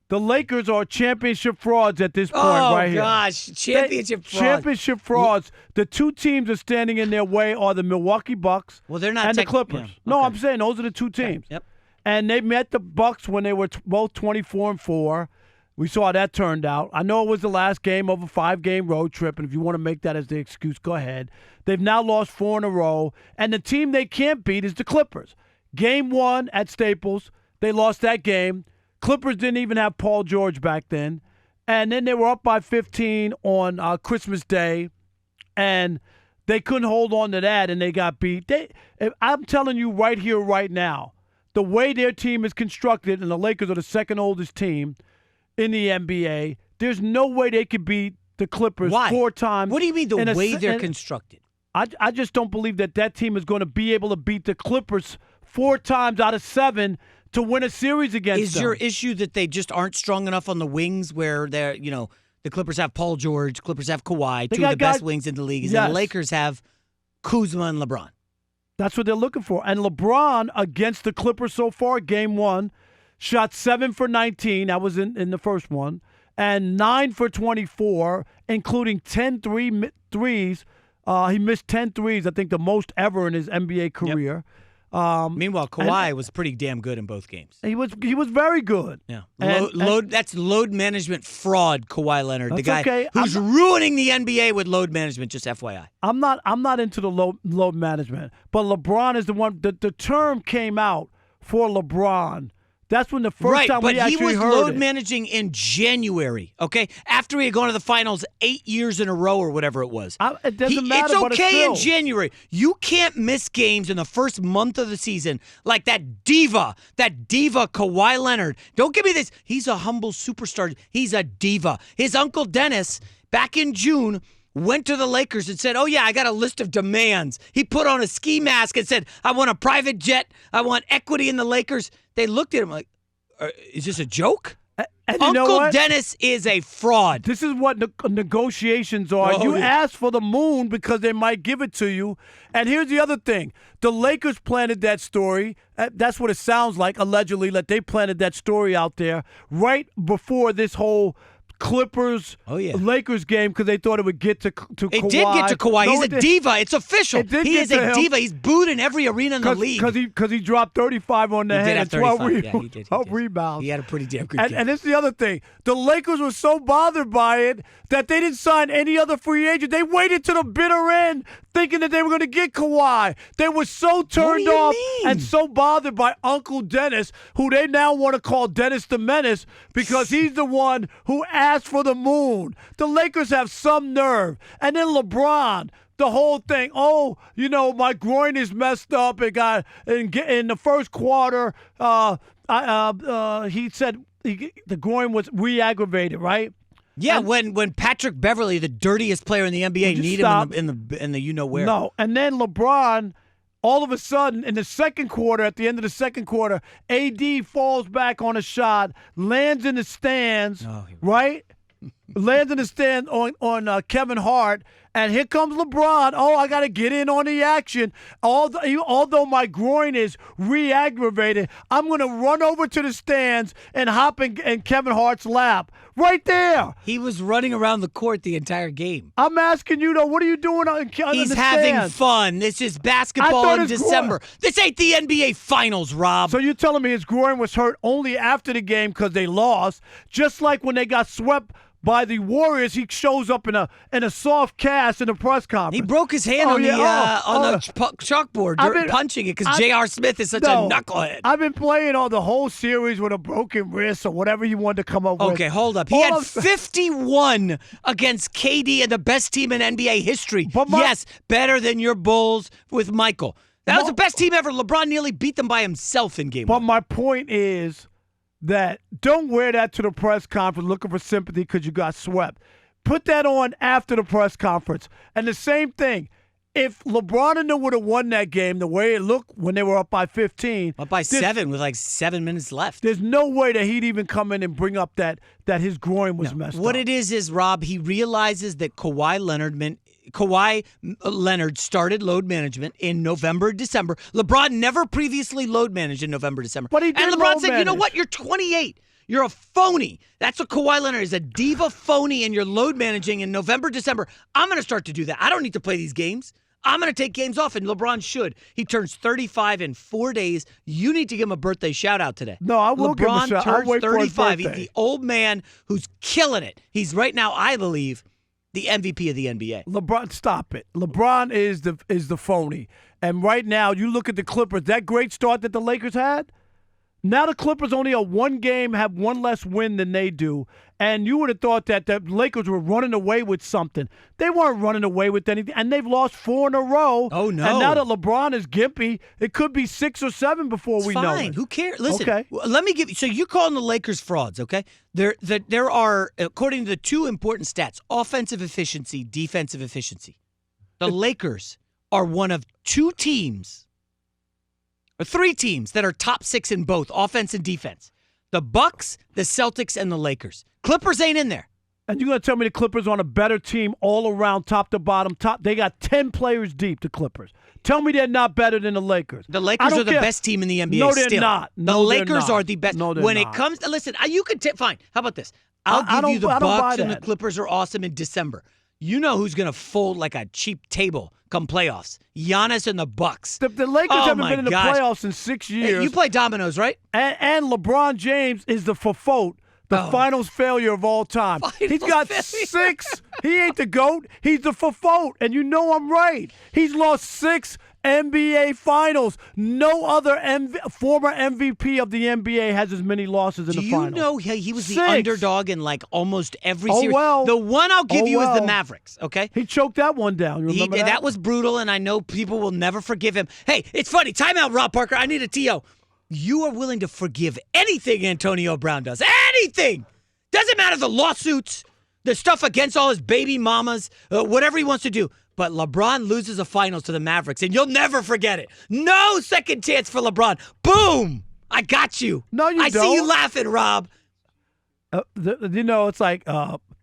The Lakers are championship frauds at this point right here. Oh, gosh. Championship frauds. Championship frauds. The two teams are standing in their way are the Milwaukee Bucks they're not and the Clippers. Yeah. No, Okay. I'm saying those are the two teams. Yep. And they met the Bucks when they were both 24-4. We saw how that turned out. I know it was the last game of a 5-game road trip, and if you want to make that as the excuse, go ahead. They've now lost 4 in a row, and the team they can't beat is the Clippers. Game 1 at Staples, they lost that game. Clippers didn't even have Paul George back then. And then they were up by 15 on Christmas Day, and they couldn't hold on to that, and they got beat. I'm telling you right here, right now, the way their team is constructed, and the Lakers are the second oldest team in the NBA, there's no way they could beat the Clippers 4 times. What do you mean the way they're constructed? I just don't believe that team is going to be able to beat the Clippers 4 times out of 7 to win a series against them. Is your issue that they just aren't strong enough on the wings where they're, the Clippers have Paul George, Clippers have Kawhi, two of the best wings in the league, and the Lakers have Kuzma and LeBron? That's what they're looking for. And LeBron against the Clippers so far, game 1, shot 7 for 19. That was in the first one. And 9 for 24, including 10 threes. He missed 10 threes, I think the most ever in his NBA career. Yep. Meanwhile, Kawhi was pretty damn good in both games. He was very good. Yeah, that's load management fraud. Kawhi Leonard, the guy who's ruining the NBA with load management. Just FYI, I'm not into the load management, but LeBron is the one. The term came out for LeBron. That's when the first time we actually heard it. Right, but he was load managing in January, okay? After he had gone to the finals 8 years in a row or whatever it was. It doesn't matter, it's but okay still. in January. You can't miss games in the first month of the season like that diva Kawhi Leonard. Don't give me this. He's a humble superstar. He's a diva. His uncle Dennis, back in June, went to the Lakers and said, oh, yeah, I got a list of demands. He put on a ski mask and said, I want a private jet. I want equity in the Lakers. They looked at him like, is this a joke? And Uncle Dennis is a fraud. This is what negotiations are. You ask for the moon because they might give it to you. And here's the other thing. The Lakers planted that story. That's what it sounds like, allegedly, that they planted that story out there right before this whole Clippers Lakers game because they thought it would get to Kawhi. It did get to Kawhi. He's a diva. It's official. He is a diva. He's booed in every arena in the league. Because he dropped 35 on the head and 12 rebounds. He had a pretty damn good game. And it's the other thing. The Lakers were so bothered by it that they didn't sign any other free agent. They waited to the bitter end thinking that they were going to get Kawhi. They were so turned off and so bothered by Uncle Dennis, who they now want to call Dennis the Menace because he's the one who asked for the moon. The Lakers have some nerve. And then LeBron, the whole thing, my groin is messed up. It got in the first quarter, he said the groin was re-aggravated, right? Yeah, when Patrick Beverly, the dirtiest player in the NBA, need him in the you-know-where. No, and then LeBron, all of a sudden, in the second quarter, at the end of the second quarter, AD falls back on a shot, lands in the stands, right? Lands in the stand on Kevin Hart, and here comes LeBron. Oh, I got to get in on the action. Although my groin is re-aggravated, I'm going to run over to the stands and hop in Kevin Hart's lap. Right there. He was running around the court the entire game. I'm asking you, though, what are you doing on He's having fun. This is basketball in December. This ain't the NBA Finals, Rob. So you're telling me his groin was hurt only after the game because they lost, just like when they got swept by the Warriors, he shows up in a soft cast in a press conference. He broke his hand on the chalkboard punching it because J.R. Smith is such a knucklehead. I've been playing the whole series with a broken wrist or whatever you wanted to come up with. Okay, hold up. He had 51 against KD and the best team in NBA history. Yes, better than your Bulls with Michael. That was the best team ever. LeBron nearly beat them by himself in game 1. But my point is that don't wear that to the press conference looking for sympathy because you got swept. Put that on after the press conference. And the same thing, if LeBron and them would have won that game the way it looked when they were up by 15. Up by 7 with like 7 minutes left. There's no way that he'd even come in and bring up that his groin was messed up. What it is, Rob, he realizes that Kawhi Leonard started load management in November, December. LeBron never previously load managed in November, December. But he did and LeBron said, you know what? You're 28. You're a phony. That's what Kawhi Leonard is, a diva phony, and you're load managing in November, December. I'm going to start to do that. I don't need to play these games. I'm going to take games off, and LeBron should. He turns 35 in 4 days. You need to give him a birthday shout-out today. No, I will give him a shout-out. I'll turns wait for his 35. He's birthday. the old man who's killing it. He's right now, I believe, the MVP of the NBA. LeBron, stop it. LeBron is the phony. And right now, you look at the Clippers, that great start that the Lakers had, now the Clippers only have have one less win than they do. And you would have thought that the Lakers were running away with something. They weren't running away with anything. And they've lost 4 in a row. Oh, no. And now that LeBron is gimpy, it could be 6 or 7 before we know it. Who cares? Listen, Okay. Let me give you. So you're calling the Lakers frauds, okay? There are, according to the 2 important stats, offensive efficiency, defensive efficiency. The Lakers are one of 2 teams, or 3 teams that are top 6 in both offense and defense. The Bucks, the Celtics, and the Lakers. Clippers ain't in there. And you're going to tell me the Clippers are on a better team all around, top to bottom. They got 10 players deep, the Clippers. Tell me they're not better than the Lakers. The Lakers are the best team in the NBA. No, they're still. not. The No, they're Lakers not. are the best. No, they're when not. it comes to, listen, you can fine. How about this? I I'll give you the don't buy Bucks and the that. Clippers are awesome in December. You know who's going to fold like a cheap table come playoffs? Giannis and the Bucks. The Lakers Oh, haven't my been in the gosh. playoffs in 6 years. Hey, you play dominoes, right? And LeBron James is the faute, the finals failure of all time. He's got failure. 6. He ain't the GOAT. He's the faute. And you know I'm right. He's lost 6 NBA finals. No other former MVP of the NBA has as many losses in Do the you finals. know he was the 6. underdog in like almost every Oh, series? well. The one I'll give Oh, you is the well. Mavericks, okay? He choked that one down. You remember that? That was brutal, and I know people will never forgive him. Hey, it's funny. Timeout, Rob Parker. I need a TO. You are willing to forgive anything Antonio Brown does. Anything. Doesn't matter the lawsuits, the stuff against all his baby mamas, whatever he wants to do. But LeBron loses a finals to the Mavericks, and you'll never forget it. No second chance for LeBron. Boom! I got you. No, you I don't. see you laughing, Rob. It's like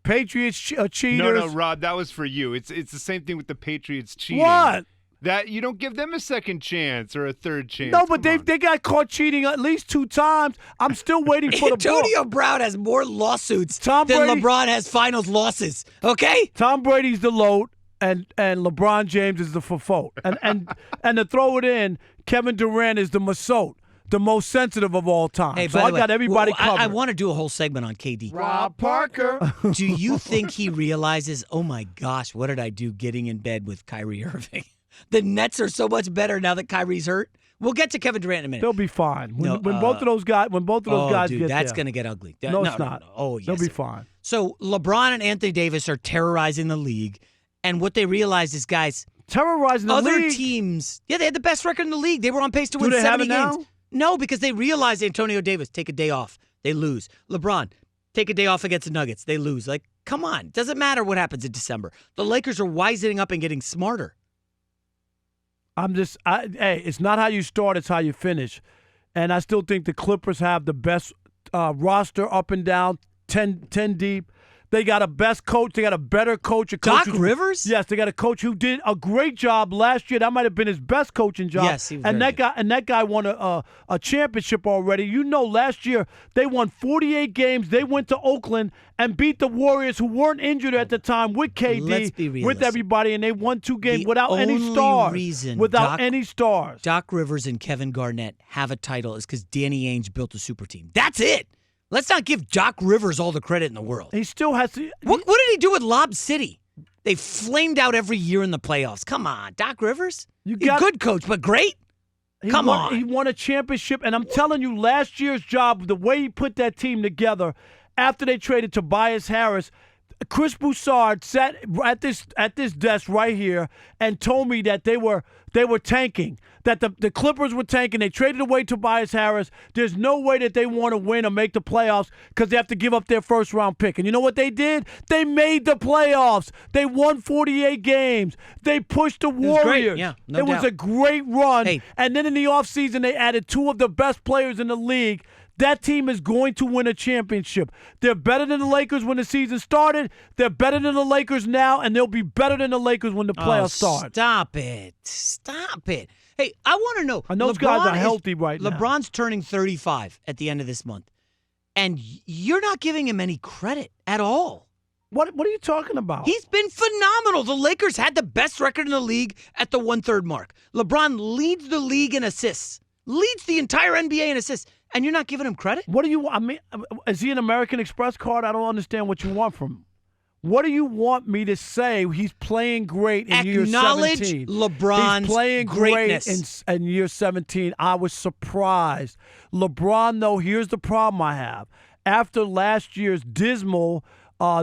Patriots cheaters. No, Rob, that was for you. It's the same thing with the Patriots cheating. What? That you don't give them a second chance or a third chance. No, but Come on. they got caught cheating at least 2 times. I'm still waiting for the book. Antonio Brown has more lawsuits Tom than Brady- LeBron has finals losses. Okay? Tom Brady's the load, and LeBron James is the faute. And to throw it in, Kevin Durant is the Masot, the most sensitive of all time. Hey, so by I the way, got everybody covered. I want to do a whole segment on KD. Rob Parker. Do you think he realizes, oh my gosh, what did I do getting in bed with Kyrie Irving? The Nets are so much better now that Kyrie's hurt. We'll get to Kevin Durant in a minute. They'll be fine. When, No, when both of those guys dude, get that's there. going to get ugly. No, it's not. No. Oh, yes. They'll be it- fine. So LeBron and Anthony Davis are terrorizing the league, and what they realize is, guys, Terrorizing the other league. teams, they had the best record in the league. They were on pace to win they have 70 it now? games. No, because they realized Antonio Davis, take a day off. They lose. LeBron, take a day off against the Nuggets. They lose. Like, come on. It doesn't matter what happens in December. The Lakers are wisening up and getting smarter. Hey, it's not how you start, it's how you finish. And I still think the Clippers have the best roster up and down, 10 deep. They got a best coach. They got a better coach. Doc Rivers? Yes, they got a coach who did a great job last year. That might have been his best coaching job. Yes, he was and very that guy won a championship already. You know, last year they won 48 games. They went to Oakland and beat the Warriors, who weren't injured at the time, with Let's be KD, with realistic. everybody, and they won 2 games The without any only stars. reason Without any stars. Doc Rivers and Kevin Garnett have a title is because Danny Ainge built a super team. That's it. Let's not give Doc Rivers all the credit in the world. He still has to. What did he do with Lob City? They flamed out every year in the playoffs. Come on, Doc Rivers? He's a good coach, but great. Come on. He won a championship, and I'm telling you, last year's job, the way he put that team together, after they traded Tobias Harris, Chris Broussard sat at this desk right here and told me that they were tanking, that the Clippers were tanking. They traded away Tobias Harris. There's no way that they want to win or make the playoffs because they have to give up their first-round pick. And you know what they did? They made the playoffs. They won 48 games. They pushed the Warriors. great. Yeah, no It was doubt. a great run. Hey. And then in the offseason, they added 2 of the best players in the league. That team is going to win a championship. They're better than the Lakers when the season started. They're better than the Lakers now, and they'll be better than the Lakers when the playoffs start. Stop it. Stop it. Hey, I want to know. And those guys are healthy right now. LeBron's turning 35 at the end of this month. and you're not giving him any credit at all. What are you talking about? He's been phenomenal. The Lakers had the best record in the league at the 1/3 mark. LeBron leads the league in assists, leads the entire NBA in assists, and you're not giving him credit? What do you want? I mean, is he an American Express card? I don't understand what you want from him. What do you want me to say? He's playing great in year 17. Acknowledge LeBron's He's playing greatness. great in year 17. I was surprised. LeBron, though, here's the problem I have. After last year's dismal,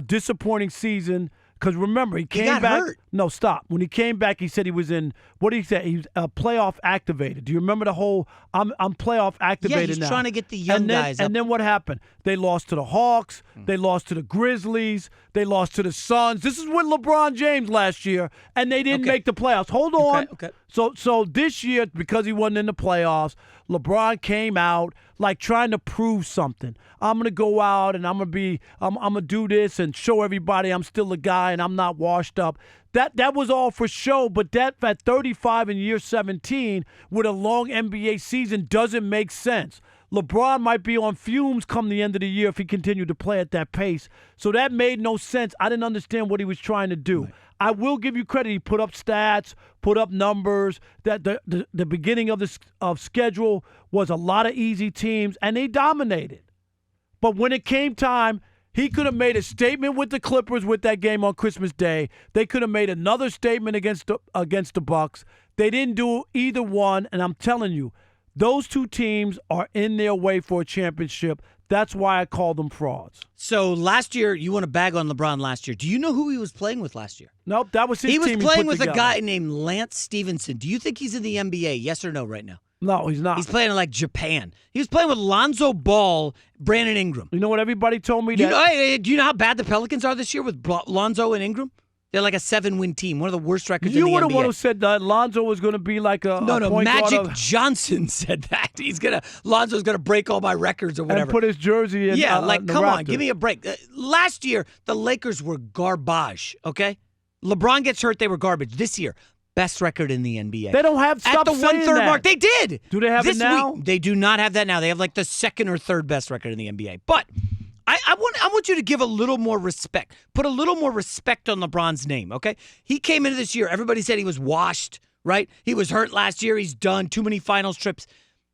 disappointing season, because remember, he came got back. hurt. No, stop. When he came back, he said he was in, what did he say? He was playoff activated. Do you remember the whole, I'm playoff activated he's now. trying to get the young guys up. And then what happened? They lost to the Hawks. They lost to the Grizzlies. They lost to the Suns. This is with LeBron James last year, and they didn't make the playoffs. Hold on. Okay. So this year, because he wasn't in the playoffs, LeBron came out like trying to prove something. I'm going to go out and I'm going to do this and show everybody I'm still a guy and I'm not washed up. That was all for show, but that at 35 in year 17 with a long NBA season doesn't make sense. LeBron might be on fumes come the end of the year if he continued to play at that pace. So that made no sense. I didn't understand what he was trying to do. Right. I will give you credit. He put up stats, put up numbers. That the beginning of schedule was a lot of easy teams, and they dominated. But when it came time, he could have made a statement with the Clippers with that game on Christmas Day. They could have made another statement against the Bucks. They didn't do either one, and I'm telling you, those two teams are in their way for a championship. That's why I call them frauds. So last year, you want to bag on LeBron last year. Do you know who he was playing with last year? Nope, that was his team. He was playing with together. A guy named Lance Stevenson. Do you think he's in the NBA? Yes or no right now? No, he's not. He's playing in like Japan. He was playing with Lonzo Ball, Brandon Ingram. You know what everybody told me? Do you know how bad the Pelicans are this year with Lonzo and Ingram? They're like a 7-win team, one of the worst records in the NBA. You were the one who said that Lonzo was going to be like a point Magic guard Johnson said that. Lonzo's gonna break all my records or whatever. And put his jersey in. Yeah, come on, Raptors. give me a break. Last year, the Lakers were garbage. Okay, LeBron gets hurt, they were garbage. This year, best record in the NBA. They don't have at the 1/3 mark. They did. Do they have this it now? Week, they do not have that now. They have like the second or third best record in the NBA, but. I want you to give a little more respect. Put a little more respect on LeBron's name, okay? He came into this year. Everybody said he was washed, right? He was hurt last year. He's done. Too many finals trips.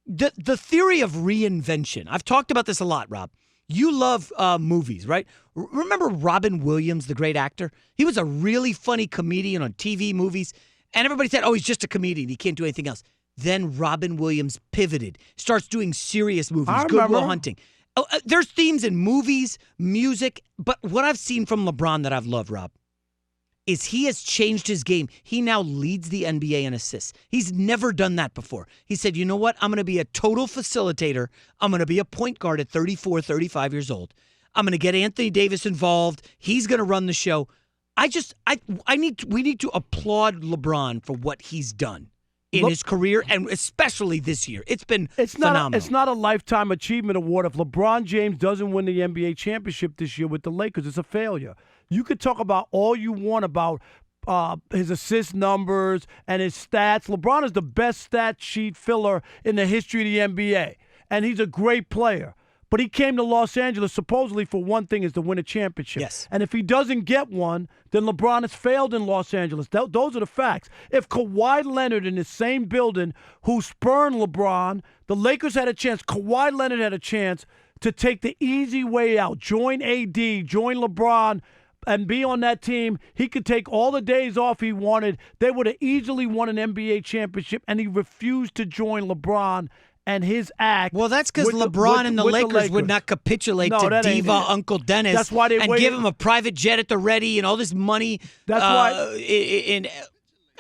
The theory of reinvention. I've talked about this a lot, Rob. You love movies, right? Remember Robin Williams, the great actor? He was a really funny comedian on TV movies. And everybody said, oh, he's just a comedian. He can't do anything else. Then Robin Williams pivoted, starts doing serious movies, Good Will Hunting. There's themes in movies, music, but what I've seen from LeBron that I've loved, Rob, is he has changed his game. He now leads the NBA in assists. He's never done that before. He said, you know what? I'm going to be a total facilitator. I'm going to be a point guard at 34, 35 years old. I'm going to get Anthony Davis involved. He's going to run the show. We need to applaud LeBron for what he's done in his career, and especially this year. It's been phenomenal. It's not a Lifetime Achievement Award. If LeBron James doesn't win the NBA championship this year with the Lakers, it's a failure. You could talk about all you want about his assist numbers and his stats. LeBron is the best stat sheet filler in the history of the NBA, and he's a great player. But he came to Los Angeles supposedly for one thing, is to win a championship. Yes. And if he doesn't get one, then LeBron has failed in Los Angeles. Those are the facts. If Kawhi Leonard in the same building who spurned LeBron, the Lakers had a chance. Kawhi Leonard had a chance to take the easy way out. Join AD, join LeBron, and be on that team. He could take all the days off he wanted. They would have easily won an NBA championship, and he refused to join LeBron and his act. Well, that's because LeBron and the Lakers would not capitulate to diva Uncle Dennis. That's why they give him a private jet at the ready and all this money. That's why.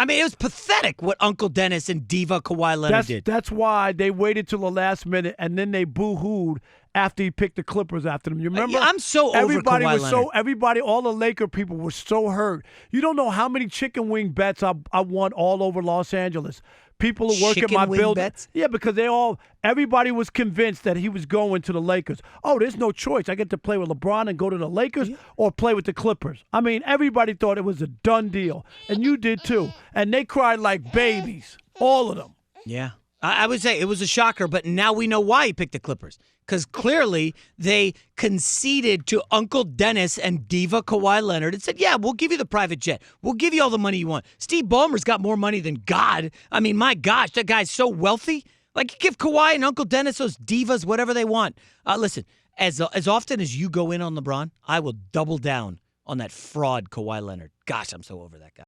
I mean, it was pathetic what Uncle Dennis and diva Kawhi Leonard did. That's why they waited till the last minute and then they boo-hooed after he picked the Clippers after them. You remember? I'm so over Kawhi Leonard. All the Laker people were so hurt. You don't know how many chicken wing bets I won all over Los Angeles. People who work at my building. Bets? Yeah, because everybody was convinced that he was going to the Lakers. Oh, there's no choice. I get to play with LeBron and go to the Lakers or play with the Clippers. I mean, everybody thought it was a done deal. And you did too. And they cried like babies. All of them. Yeah. I would say it was a shocker, but now we know why he picked the Clippers. because clearly they conceded to Uncle Dennis and diva Kawhi Leonard and said, yeah, we'll give you the private jet. We'll give you all the money you want. Steve Ballmer's got more money than God. I mean, my gosh, that guy's so wealthy. Like, give Kawhi and Uncle Dennis, those divas, whatever they want. Listen, as often as you go in on LeBron, I will double down on that fraud Kawhi Leonard. Gosh, I'm so over that guy.